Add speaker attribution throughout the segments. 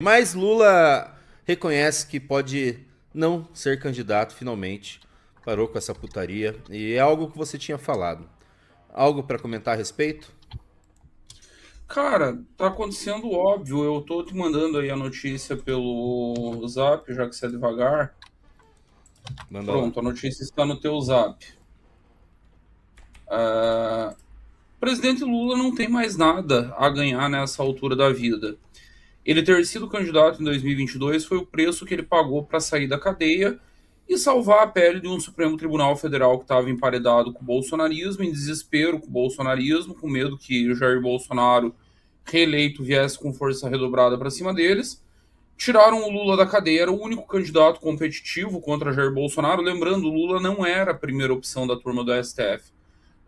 Speaker 1: Mas Lula reconhece que pode não ser candidato finalmente. Parou com essa putaria. E é algo que você tinha falado. Algo para comentar a respeito?
Speaker 2: Cara, tá acontecendo óbvio. Eu tô te mandando aí a notícia pelo Zap, já que você é devagar.
Speaker 1: Manda lá.
Speaker 2: Pronto, a notícia está no teu Zap. O presidente Lula não tem mais nada a ganhar nessa altura da vida. Ele ter sido candidato em 2022 foi o preço que ele pagou para sair da cadeia e salvar a pele de um Supremo Tribunal Federal que estava emparedado com o bolsonarismo, em desespero com o bolsonarismo, com medo que o Jair Bolsonaro, reeleito, viesse com força redobrada para cima deles. Tiraram o Lula da cadeia, era o único candidato competitivo contra Jair Bolsonaro. Lembrando, o Lula não era a primeira opção da turma do STF.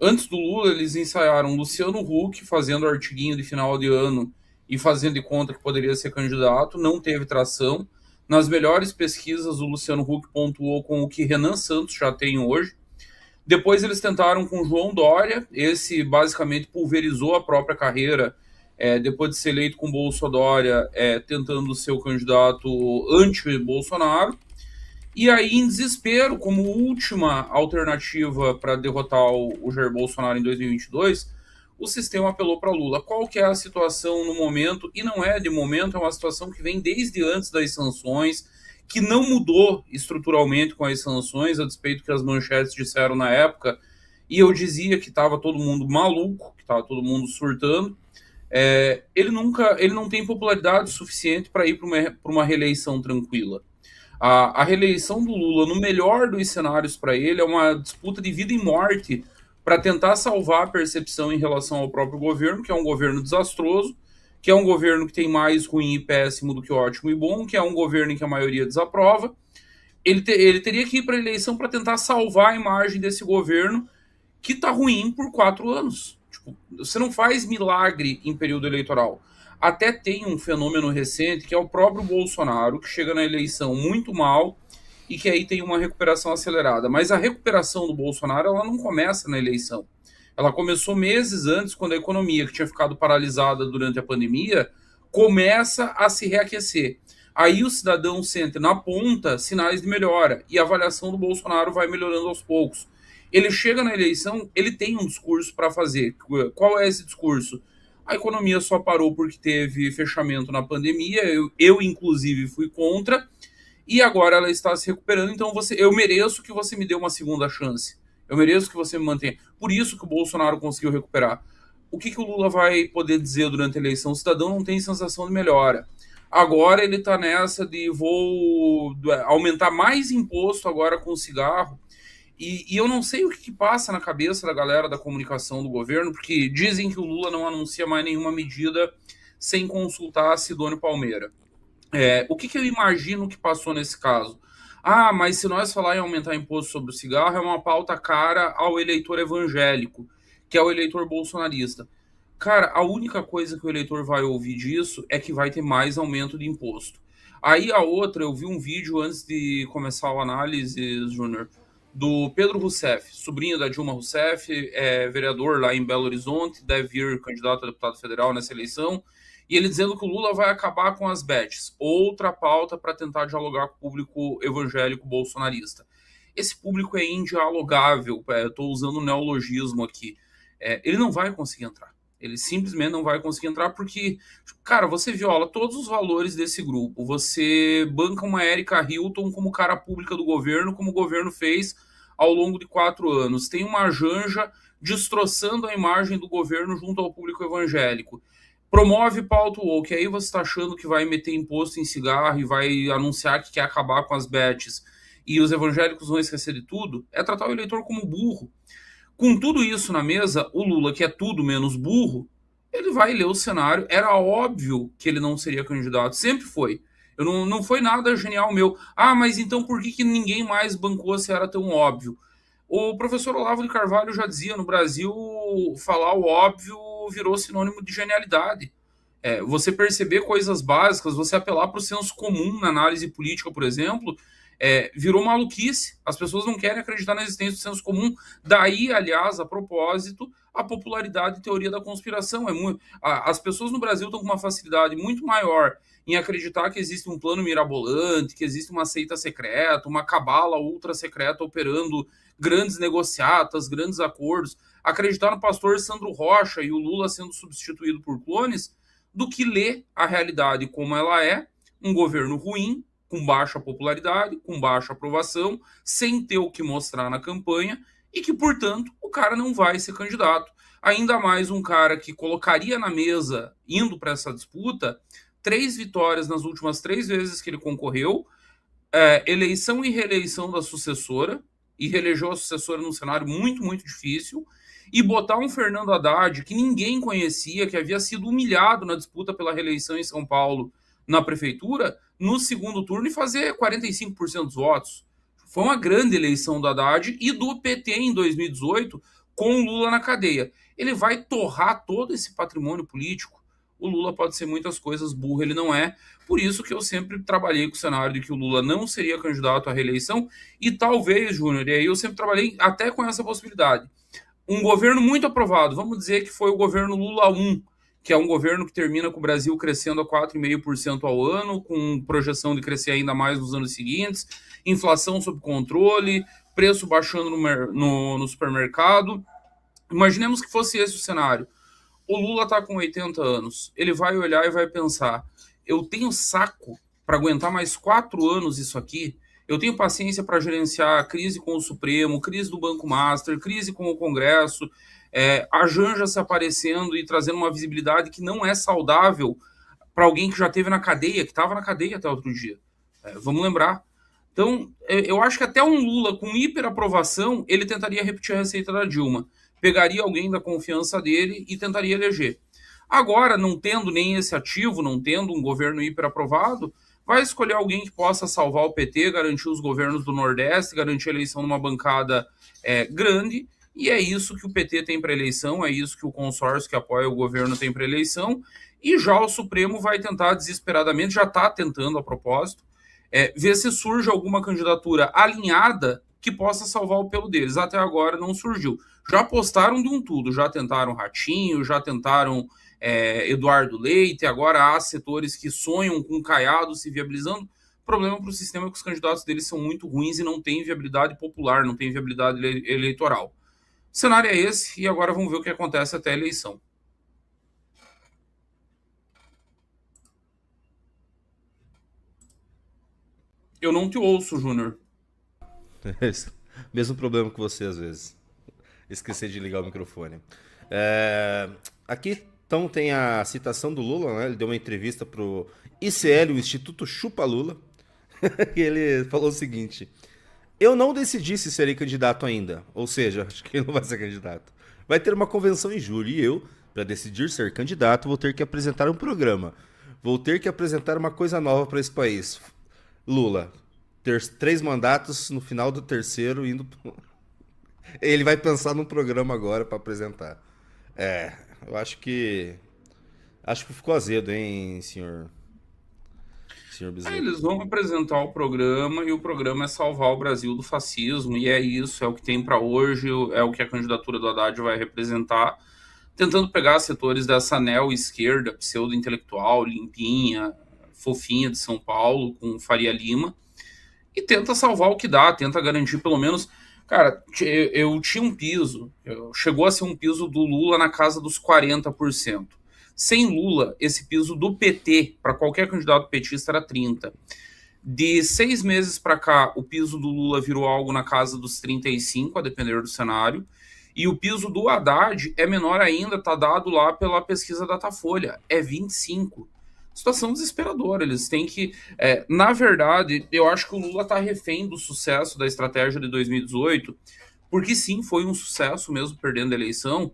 Speaker 2: Antes do Lula, eles ensaiaram Luciano Huck fazendo artiguinho de final de ano e fazendo de conta que poderia ser candidato, não teve tração. Nas melhores pesquisas, o Luciano Huck pontuou com o que Renan Santos já tem hoje. Depois eles tentaram com João Dória, esse basicamente pulverizou a própria carreira, depois de ser eleito com Bolsonaro, tentando ser o candidato anti-Bolsonaro. E aí, em desespero, como última alternativa para derrotar o Jair Bolsonaro em 2022, o sistema apelou para Lula. Qual que é a situação no momento? E não é de momento, é uma situação que vem desde antes das sanções, que não mudou estruturalmente com as sanções, a despeito que as manchetes disseram na época, e eu dizia que estava todo mundo maluco, que estava todo mundo surtando. Ele não tem popularidade suficiente para ir para uma reeleição tranquila. A reeleição do Lula, no melhor dos cenários para ele, é uma disputa de vida e morte para tentar salvar a percepção em relação ao próprio governo, que é um governo desastroso, que é um governo que tem mais ruim e péssimo do que ótimo e bom, que é um governo em que a maioria desaprova. Ele teria que ir para a eleição para tentar salvar a imagem desse governo que está ruim por 4 anos. Tipo, você não faz milagre em período eleitoral. Até tem um fenômeno recente que é o próprio Bolsonaro, que chega na eleição muito mal e que aí tem uma recuperação acelerada. Mas a recuperação do Bolsonaro ela não começa na eleição. Ela começou meses antes, quando a economia, que tinha ficado paralisada durante a pandemia, começa a se reaquecer. Aí o cidadão sente na ponta sinais de melhora e a avaliação do Bolsonaro vai melhorando aos poucos. Ele chega na eleição, ele tem um discurso para fazer. Qual é esse discurso? A economia só parou porque teve fechamento na pandemia, inclusive fui contra, e agora ela está se recuperando, então eu mereço que você me dê uma segunda chance. Eu mereço que você me mantenha. Por isso que o Bolsonaro conseguiu recuperar. O que o Lula vai poder dizer durante a eleição? O cidadão não tem sensação de melhora. Agora ele está nessa de vou aumentar mais imposto agora com o cigarro. E eu não sei o que passa na cabeça da galera da comunicação do governo, porque dizem que o Lula não anuncia mais nenhuma medida sem consultar a Sidônio Palmeira. O que eu imagino que passou nesse caso? Ah, mas se nós falar em aumentar imposto sobre o cigarro, é uma pauta cara ao eleitor evangélico, que é o eleitor bolsonarista. Cara, a única coisa que o eleitor vai ouvir disso é que vai ter mais aumento de imposto. Aí a outra, eu vi um vídeo antes de começar a análise, Júnior, do Pedro Rousseff, sobrinho da Dilma Rousseff, vereador lá em Belo Horizonte, deve vir candidato a deputado federal nessa eleição, e ele dizendo que o Lula vai acabar com as bets, outra pauta para tentar dialogar com o público evangélico bolsonarista. Esse público é indialogável, estou usando um neologismo aqui. Ele não vai conseguir entrar. Ele simplesmente não vai conseguir entrar porque, cara, você viola todos os valores desse grupo. Você banca uma Erika Hilton como cara pública do governo, como o governo fez ao longo de 4 anos. Tem uma Janja destroçando a imagem do governo junto ao público evangélico. Promove pauta woke, aí você está achando que vai meter imposto em cigarro e vai anunciar que quer acabar com as bets e os evangélicos vão esquecer de tudo, é tratar o eleitor como burro. Com tudo isso na mesa, o Lula, que é tudo menos burro, ele vai ler o cenário. Era óbvio que ele não seria candidato, sempre foi. Não foi nada genial meu. Ah, mas então por que ninguém mais bancou se era tão óbvio? O professor Olavo de Carvalho já dizia, no Brasil, falar o óbvio virou sinônimo de genialidade. Você perceber coisas básicas, você apelar para o senso comum na análise política, por exemplo, virou maluquice. As pessoas não querem acreditar na existência do senso comum. Daí, aliás, a propósito, a popularidade e teoria da conspiração. As pessoas no Brasil estão com uma facilidade muito maior em acreditar que existe um plano mirabolante, que existe uma seita secreta, uma cabala ultra secreta operando grandes negociatas, grandes acordos, acreditar no pastor Sandro Rocha e o Lula sendo substituído por clones, do que ler a realidade como ela é, um governo ruim, com baixa popularidade, com baixa aprovação, sem ter o que mostrar na campanha, e que, portanto, o cara não vai ser candidato. Ainda mais um cara que colocaria na mesa, indo para essa disputa, 3 vitórias nas últimas 3 vezes que ele concorreu, eleição e reeleição da sucessora, e reelegeu a sucessora num cenário muito, muito difícil, e botar um Fernando Haddad, que ninguém conhecia, que havia sido humilhado na disputa pela reeleição em São Paulo na prefeitura, no segundo turno e fazer 45% dos votos. Foi uma grande eleição do Haddad e do PT em 2018, com o Lula na cadeia. Ele vai torrar todo esse patrimônio político. O Lula pode ser muitas coisas, burro ele não é. Por isso que eu sempre trabalhei com o cenário de que o Lula não seria candidato à reeleição. E talvez, Júnior, e aí eu sempre trabalhei até com essa possibilidade. Um governo muito aprovado, vamos dizer que foi o governo Lula 1, que é um governo que termina com o Brasil crescendo a 4,5% ao ano, com projeção de crescer ainda mais nos anos seguintes, inflação sob controle, preço baixando no supermercado. Imaginemos que fosse esse o cenário. O Lula está com 80 anos. Ele vai olhar e vai pensar: eu tenho saco para aguentar mais 4 anos isso aqui? Eu tenho paciência para gerenciar a crise com o Supremo, crise do Banco Master, crise com o Congresso, a Janja se aparecendo e trazendo uma visibilidade que não é saudável para alguém que já esteve na cadeia, que estava na cadeia até outro dia. Vamos lembrar. Então, eu acho que até um Lula com hiperaprovação, ele tentaria repetir a receita da Dilma. Pegaria alguém da confiança dele e tentaria eleger. Agora, não tendo nem esse ativo, não tendo um governo hiperaprovado, vai escolher alguém que possa salvar o PT, garantir os governos do Nordeste, garantir a eleição numa bancada grande, e é isso que o PT tem para eleição, é isso que o consórcio que apoia o governo tem para eleição, e já o Supremo vai tentar desesperadamente, já está tentando a propósito, ver se surge alguma candidatura alinhada que possa salvar o pelo deles. Até agora não surgiu. Já apostaram de um tudo, já tentaram Ratinho, já tentaram Eduardo Leite, agora há setores que sonham com Caiado se viabilizando. O problema para o sistema é que os candidatos deles são muito ruins e não têm viabilidade popular, não têm viabilidade eleitoral. O cenário é esse, e agora vamos ver o que acontece até a eleição. Eu não te ouço, Júnior.
Speaker 1: Mesmo problema que você, às vezes. Esquecer de ligar o microfone. Aqui, então, tem a citação do Lula, né? Ele deu uma entrevista pro ICL, o Instituto Chupa Lula, e ele falou o seguinte: eu não decidi se serei candidato ainda, ou seja, acho que ele não vai ser candidato. Vai ter uma convenção em julho, e eu, para decidir ser candidato, vou ter que apresentar um programa. Vou ter que apresentar uma coisa nova para esse país. Lula, ter 3 mandatos, no final do terceiro, indo... Ele vai pensar num programa agora para apresentar. Eu acho que ficou azedo, hein, senhor Bezerra?
Speaker 2: Eles vão apresentar o programa, e o programa é salvar o Brasil do fascismo, e é isso, é o que tem para hoje, é o que a candidatura do Haddad vai representar, tentando pegar setores dessa neo-esquerda, pseudo-intelectual, limpinha, fofinha de São Paulo, com Faria Lima, e tenta salvar o que dá, tenta garantir pelo menos... Cara, eu tinha um piso, chegou a ser um piso do Lula na casa dos 40%. Sem Lula, esse piso do PT, para qualquer candidato petista, era 30%. De 6 meses para cá, o piso do Lula virou algo na casa dos 35%, a depender do cenário, e o piso do Haddad é menor ainda, está dado lá pela pesquisa Datafolha, é 25%. Situação desesperadora, eles têm que... na verdade, eu acho que o Lula está refém do sucesso da estratégia de 2018, porque sim, foi um sucesso mesmo perdendo a eleição,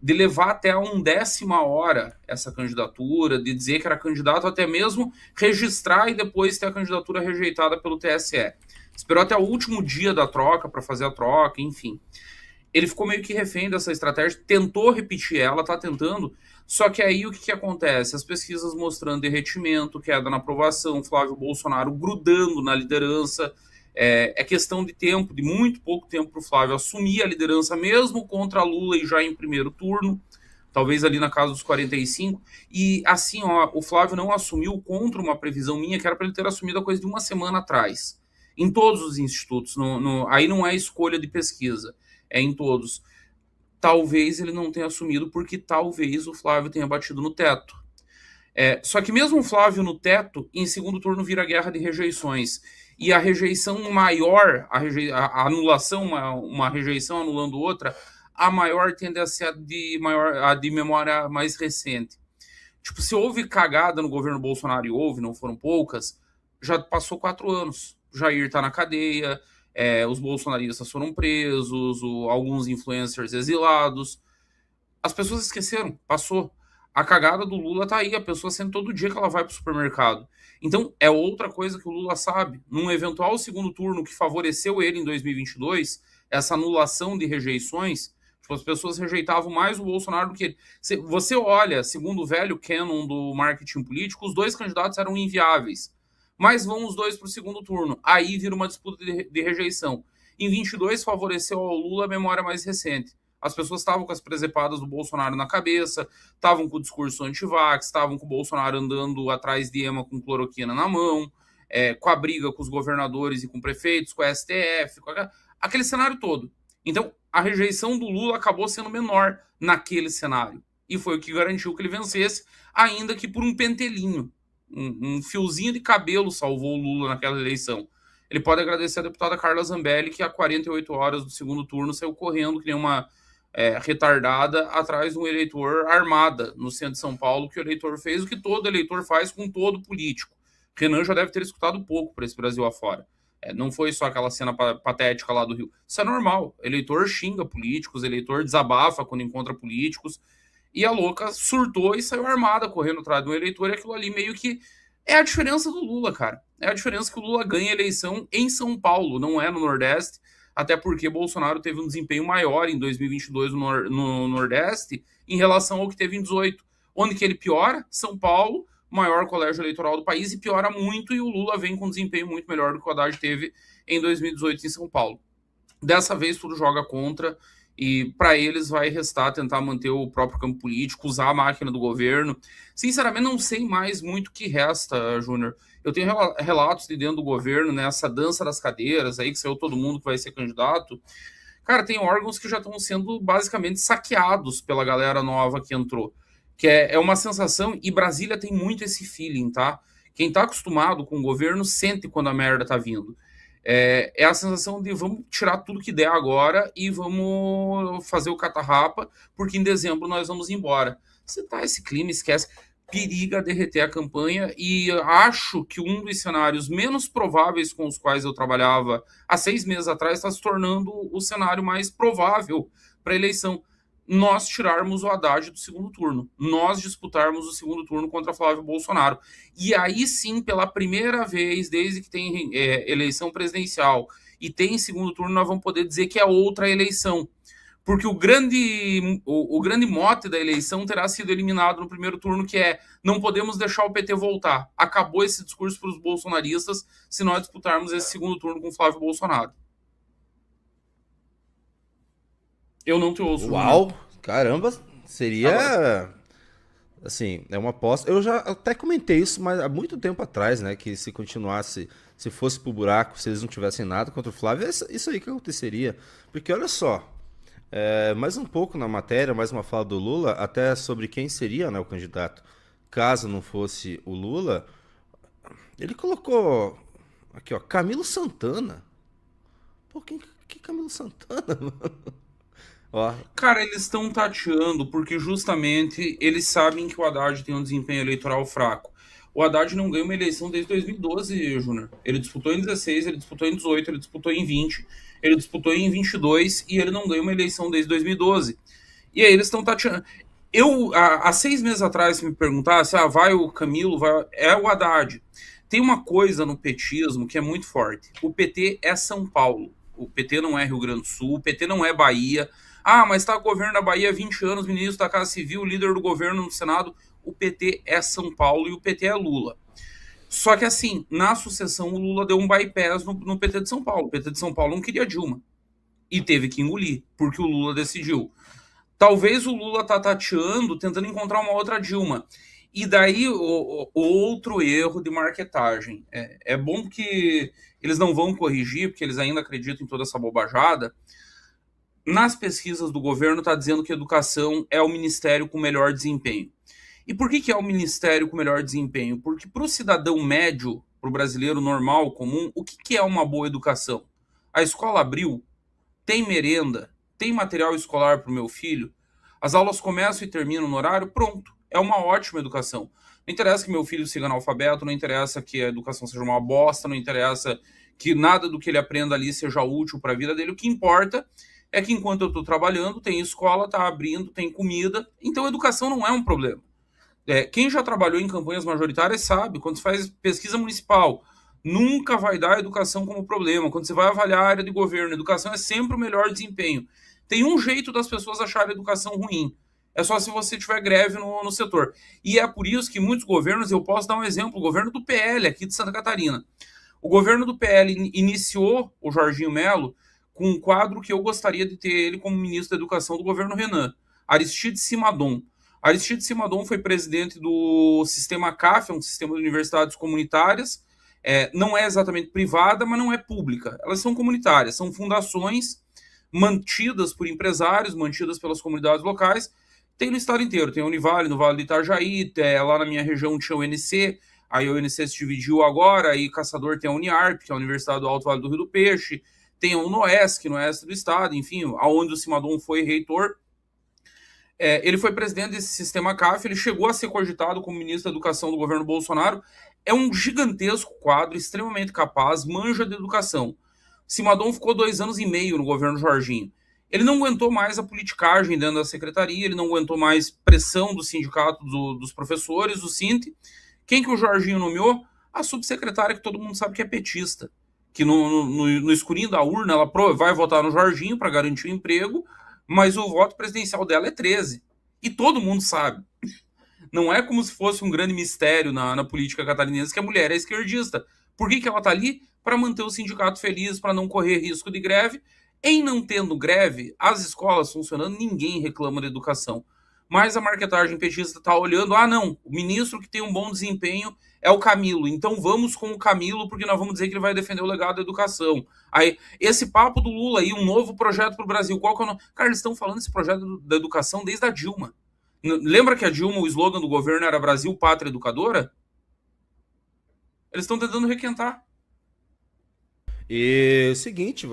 Speaker 2: de levar até a 1/10 hora essa candidatura, de dizer que era candidato, até mesmo registrar e depois ter a candidatura rejeitada pelo TSE. Esperou até o último dia da troca para fazer a troca, enfim. Ele ficou meio que refém dessa estratégia, tentou repetir ela, está tentando, só que aí o que acontece? As pesquisas mostrando derretimento, queda na aprovação, Flávio Bolsonaro grudando na liderança, É questão de tempo, de muito pouco tempo para o Flávio assumir a liderança, mesmo contra Lula e já em primeiro turno, talvez ali na casa dos 45. E assim, ó, o Flávio não assumiu contra uma previsão minha, que era para ele ter assumido a coisa de uma semana atrás. Em todos os institutos. Aí não é escolha de pesquisa, é em todos. Talvez ele não tenha assumido, porque talvez o Flávio tenha batido no teto. Só que mesmo o Flávio no teto, em segundo turno vira guerra de rejeições. E a rejeição maior, a anulação, uma rejeição anulando outra, a maior tende a ser a de memória mais recente. Tipo, se houve cagada no governo Bolsonaro, e houve, não foram poucas, já passou 4 anos. Jair tá na cadeia, os bolsonaristas foram presos, alguns influencers exilados. As pessoas esqueceram, passou. A cagada do Lula tá aí, a pessoa sente todo dia que ela vai pro supermercado. Então, é outra coisa que o Lula sabe. Num eventual segundo turno que favoreceu ele em 2022, essa anulação de rejeições, tipo, as pessoas rejeitavam mais o Bolsonaro do que ele. Você olha, segundo o velho canon do marketing político, os dois candidatos eram inviáveis. Mas vão os dois pro segundo turno. Aí vira uma disputa de rejeição. Em 22 favoreceu ao Lula a memória mais recente. As pessoas estavam com as presepadas do Bolsonaro na cabeça, estavam com o discurso anti-vax, estavam com o Bolsonaro andando atrás de EMA com cloroquina na mão, com a briga com os governadores e com prefeitos, com a STF, aquele cenário todo. Então, a rejeição do Lula acabou sendo menor naquele cenário. E foi o que garantiu que ele vencesse, ainda que por um pentelinho. Um fiozinho de cabelo salvou o Lula naquela eleição. Ele pode agradecer a deputada Carla Zambelli, que a 48 horas do segundo turno saiu correndo que nem uma retardada atrás de um eleitor armada no centro de São Paulo, que o eleitor fez o que todo eleitor faz com todo político. Renan já deve ter escutado pouco para esse Brasil afora. Não foi só aquela cena patética lá do Rio. Isso é normal. Eleitor xinga políticos, eleitor desabafa quando encontra políticos. E a louca surtou e saiu armada correndo atrás de um eleitor, e aquilo ali meio que é a diferença do Lula, cara. É a diferença que o Lula ganha a eleição em São Paulo, não é no Nordeste, até porque Bolsonaro teve um desempenho maior em 2022 no Nordeste em relação ao que teve em 18. Onde que ele piora? São Paulo, maior colégio eleitoral do país, e piora muito, e o Lula vem com um desempenho muito melhor do que o Haddad teve em 2018 em São Paulo. Dessa vez tudo joga contra, e para eles vai restar tentar manter o próprio campo político, usar a máquina do governo. Sinceramente, não sei mais muito o que resta, Júnior. Eu tenho relatos de dentro do governo, nessa dança das cadeiras, aí que saiu todo mundo que vai ser candidato. Cara, tem órgãos que já estão sendo basicamente saqueados pela galera nova que entrou. Que é uma sensação, e Brasília tem muito esse feeling, tá? Quem tá acostumado com o governo sente quando a merda tá vindo. É a sensação de vamos tirar tudo que der agora e vamos fazer o catarrapa, porque em dezembro nós vamos embora. Se tá esse clima, esquece. Periga derreter a campanha, e acho que um dos cenários menos prováveis com os quais eu trabalhava há 6 meses atrás está se tornando o cenário mais provável para a eleição. Nós tirarmos o Haddad do segundo turno, nós disputarmos o segundo turno contra Flávio Bolsonaro. E aí sim, pela primeira vez, desde que tem eleição presidencial e tem segundo turno, nós vamos poder dizer que é outra eleição. Porque o grande mote da eleição terá sido eliminado no primeiro turno, que é não podemos deixar o PT voltar. Acabou esse discurso para os bolsonaristas se nós disputarmos esse segundo turno com Flávio Bolsonaro. Eu não te ouço.
Speaker 1: Uau! Né? Caramba, seria... Assim, é uma aposta. Eu já até comentei isso, mas há muito tempo atrás, né? Que se continuasse, se fosse pro buraco, se eles não tivessem nada contra o Flávio, é isso aí que aconteceria. Porque olha só, mais um pouco na matéria, mais uma fala do Lula, até sobre quem seria, né, o candidato, caso não fosse o Lula. Ele colocou aqui, ó, Camilo Santana. Pô, que Camilo Santana, mano? Ó.
Speaker 2: Cara, eles estão tateando porque justamente eles sabem que o Haddad tem um desempenho eleitoral fraco. O Haddad não ganha uma eleição desde 2012, Júnior. Ele disputou em 16, ele disputou em 18, ele disputou em 20, ele disputou em 22 e ele não ganha uma eleição desde 2012. E aí eles estão tateando. Há 6 meses atrás, se me perguntasse, vai o Camilo, é o Haddad. Tem uma coisa no petismo que é muito forte. O PT é São Paulo. O PT não é Rio Grande do Sul, o PT não é Bahia. Mas está o governo da Bahia há 20 anos, ministro da Casa Civil, líder do governo no Senado. O PT é São Paulo e o PT é Lula. Só que assim, na sucessão o Lula deu um bypass no PT de São Paulo. O PT de São Paulo não queria Dilma e teve que engolir, porque o Lula decidiu. Talvez o Lula tá tateando, tentando encontrar uma outra Dilma. E daí o outro erro de marketagem. É bom que eles não vão corrigir, porque eles ainda acreditam em toda essa bobajada. Nas pesquisas do governo está dizendo que educação é o ministério com melhor desempenho. E por que é o ministério com melhor desempenho? Porque para o cidadão médio, para o brasileiro normal, comum, o que é uma boa educação? A escola abriu, tem merenda, tem material escolar para o meu filho, as aulas começam e terminam no horário, pronto. É uma ótima educação. Não interessa que meu filho siga analfabeto, não interessa que a educação seja uma bosta, não interessa que nada do que ele aprenda ali seja útil para a vida dele. O que importa é que enquanto eu estou trabalhando, tem escola, está abrindo, tem comida. Então a educação não é um problema. Quem já trabalhou em campanhas majoritárias sabe, quando você faz pesquisa municipal, nunca vai dar a educação como problema. Quando você vai avaliar a área de governo, a educação é sempre o melhor desempenho. Tem um jeito das pessoas acharem a educação ruim. É só se você tiver greve no setor. E é por isso que muitos governos, eu posso dar um exemplo, o governo do PL aqui de Santa Catarina. O governo do PL iniciou o Jorginho Melo com um quadro que eu gostaria de ter ele como ministro da Educação do governo Renan, Aristide Simadon. Aristide Simadon foi presidente do sistema CAF, um sistema de universidades comunitárias. Não é exatamente privada, mas não é pública. Elas são comunitárias, são fundações mantidas por empresários, mantidas pelas comunidades locais. Tem no estado inteiro, tem a Univale, no Vale do Itajaí, lá na minha região tinha o UNC, aí o UNC se dividiu agora, aí Caçador tem a Uniarp, que é a Universidade do Alto Vale do Rio do Peixe, tem o Noesc, no oeste do estado, enfim, aonde o Simadon foi reitor. Ele foi presidente desse sistema CAF, ele chegou a ser cogitado como ministro da Educação do governo Bolsonaro. É um gigantesco quadro, extremamente capaz, manja de educação. Simadon ficou 2 anos e meio no governo Jorginho. Ele não aguentou mais a politicagem dentro da secretaria, ele não aguentou mais pressão do sindicato dos professores, do Sinte. Quem que o Jorginho nomeou? A subsecretária que todo mundo sabe que é petista. Que no escurinho da urna ela vai votar no Jorginho para garantir o emprego, mas o voto presidencial dela é 13. E todo mundo sabe. Não é como se fosse um grande mistério na política catarinense que a mulher é esquerdista. Por que ela está ali? Para manter o sindicato feliz, para não correr risco de greve. Em não tendo greve, as escolas funcionando, ninguém reclama de educação. Mas a marketagem petista está olhando, não, o ministro que tem um bom desempenho é o Camilo, então vamos com o Camilo porque nós vamos dizer que ele vai defender o legado da educação. Aí, esse papo do Lula aí, um novo projeto para o Brasil, qual que é o nome? Cara, eles estão falando desse projeto da educação desde a Dilma. Lembra que a Dilma, o slogan do governo era Brasil, Pátria Educadora? Eles estão tentando requentar.
Speaker 1: E o seguinte,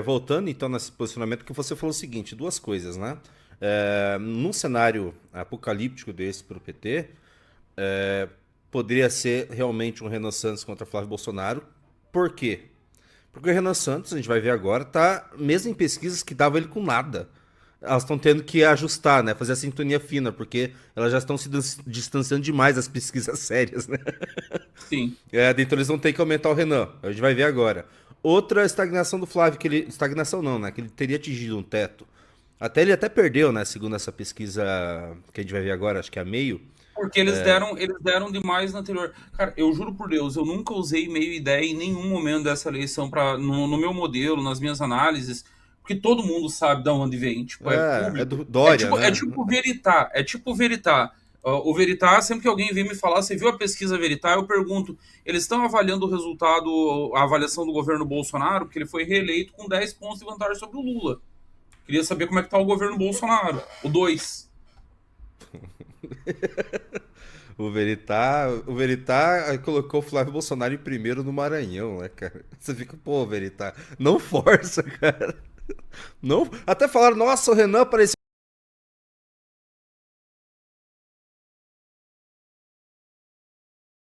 Speaker 1: voltando então nesse posicionamento que você falou o seguinte, duas coisas, né? Num cenário apocalíptico desse para o PT, poderia ser realmente um Renan Santos contra Flávio Bolsonaro. Por quê? Porque o Renan Santos, a gente vai ver agora, tá mesmo em pesquisas que davam ele com nada. Elas estão tendo que ajustar, né? Fazer a sintonia fina, porque elas já estão se distanciando demais das pesquisas sérias, né?
Speaker 2: Sim.
Speaker 1: Então eles vão ter que aumentar o Renan. A gente vai ver agora. Outra estagnação do Flávio, que ele... Estagnação não, né? Que ele teria atingido um teto. Ele até perdeu, né? Segundo essa pesquisa que a gente vai ver agora, acho que é a meio.
Speaker 2: Porque eles deram demais na anterior. Cara, eu juro por Deus, eu nunca usei meio ideia em nenhum momento dessa eleição no meu modelo, nas minhas análises, porque todo mundo sabe de onde vem. Tipo, é público.
Speaker 1: É do Dória, né?
Speaker 2: É tipo Veritá. É tipo Veritá. O Veritá, sempre que alguém vem me falar, você viu a pesquisa Veritá? Eu pergunto, eles estão avaliando o resultado, a avaliação do governo Bolsonaro, porque ele foi reeleito com 10 pontos de vantagem sobre o Lula. Queria saber como é que tá o governo Bolsonaro. O 2.
Speaker 1: O Veritá colocou o Flávio Bolsonaro em primeiro no Maranhão, né, cara? Você fica, pô, Veritá, não força, cara. Não, até falaram, nossa, o Renan apareceu